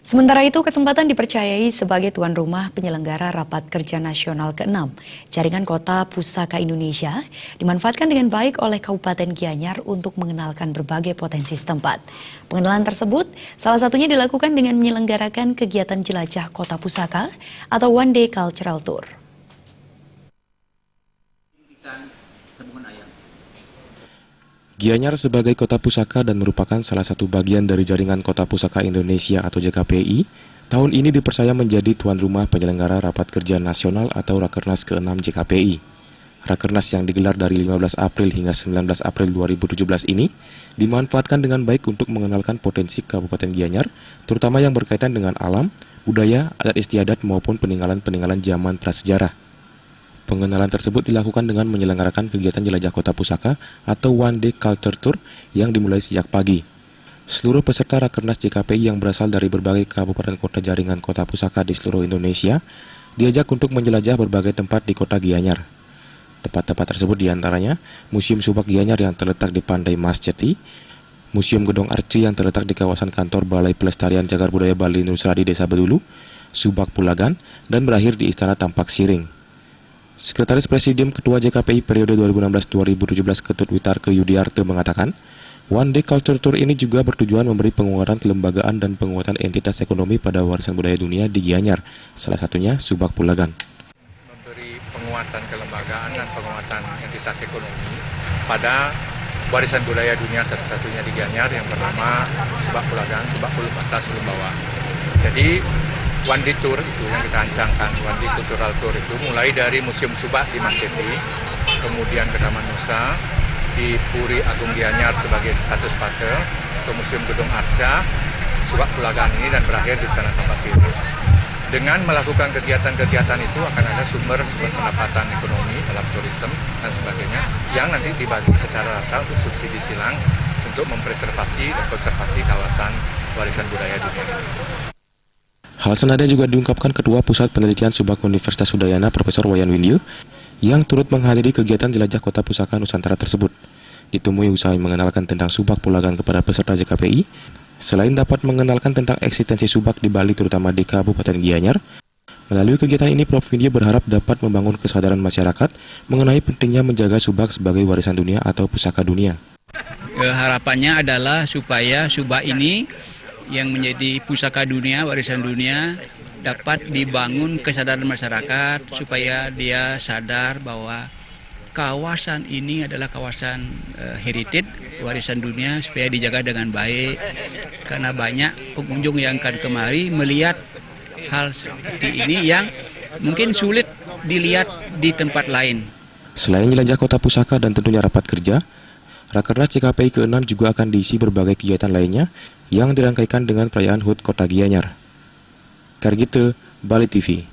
Sementara itu, kesempatan dipercayai sebagai tuan rumah penyelenggara Rapat Kerja Nasional ke-6 Jaringan Kota Pusaka Indonesia dimanfaatkan dengan baik oleh Kabupaten Gianyar untuk mengenalkan berbagai potensi setempat. Pengenalan tersebut salah satunya dilakukan dengan menyelenggarakan kegiatan jelajah Kota Pusaka atau One Day Cultural Tour. Gianyar sebagai kota pusaka dan merupakan salah satu bagian dari Jaringan Kota Pusaka Indonesia atau JKPI, tahun ini dipercaya menjadi tuan rumah penyelenggara Rapat Kerja Nasional atau Rakernas ke-6 JKPI. Rakernas yang digelar dari 15 April hingga 19 April 2017 ini dimanfaatkan dengan baik untuk mengenalkan potensi Kabupaten Gianyar, terutama yang berkaitan dengan alam, budaya, adat istiadat maupun peninggalan-peninggalan zaman prasejarah. Pengenalan tersebut dilakukan dengan menyelenggarakan kegiatan jelajah kota pusaka atau One Day Culture Tour yang dimulai sejak pagi. Seluruh peserta Rakernas JKPI yang berasal dari berbagai kabupaten kota jaringan kota pusaka di seluruh Indonesia diajak untuk menjelajah berbagai tempat di kota Gianyar. Tempat-tempat tersebut diantaranya Museum Subak Gianyar yang terletak di Pandai Mas Jati, Museum Gedong Arci yang terletak di kawasan kantor Balai Pelestarian Cagar Budaya Bali Nusra di Desa Bedulu, Subak Pulagan, dan berakhir di Istana Tampak Siring. Sekretaris Presidium Ketua JKPI periode 2016-2017 Ketut Witarke Yudiarte mengatakan, One Day Culture Tour ini juga bertujuan memberi penguatan kelembagaan dan penguatan entitas ekonomi pada warisan budaya dunia di Gianyar, salah satunya Subak Pulagan. Memberi penguatan kelembagaan dan penguatan entitas ekonomi pada warisan budaya dunia satu-satunya di Gianyar yang bernama Subak Pulagan, Subak Pulubata Sulumbawa. Jadi One Day Tour itu yang kita ancangkan, One Day Cultural Tour itu mulai dari Museum Subak di Masjeti, kemudian ke Taman Nusa, di Puri Agung Gianyar sebagai status patel, ke Museum Gedong Arca, Subak Pulagan ini, dan berakhir di Istana Tampak Siring. Dengan melakukan kegiatan-kegiatan itu akan ada sumber pendapatan ekonomi dalam turisme dan sebagainya yang nanti dibagi secara rata untuk subsidi silang untuk mempreservasi dan konservasi kawasan warisan budaya dunia. Hal senada juga diungkapkan Ketua Pusat Penelitian Subak Universitas Udayana Profesor Wayan Windio yang turut menghadiri kegiatan jelajah kota pusaka Nusantara tersebut. Ditemui usai mengenalkan tentang Subak Pulagan kepada peserta JKPI, selain dapat mengenalkan tentang eksistensi Subak di Bali terutama di Kabupaten Gianyar, melalui kegiatan ini Prof. Windio berharap dapat membangun kesadaran masyarakat mengenai pentingnya menjaga Subak sebagai warisan dunia atau pusaka dunia. Harapannya adalah supaya Subak ini yang menjadi pusaka dunia, warisan dunia, dapat dibangun kesadaran masyarakat supaya dia sadar bahwa kawasan ini adalah kawasan heritage, warisan dunia, supaya dijaga dengan baik. Karena banyak pengunjung yang akan kemari melihat hal seperti ini yang mungkin sulit dilihat di tempat lain. Selain jelajah kota pusaka dan tentunya rapat kerja, Rakernas JKPI ke-6 juga akan diisi berbagai kegiatan lainnya yang dirangkaikan dengan perayaan HUT Kota Gianyar. Kargite, Bali TV.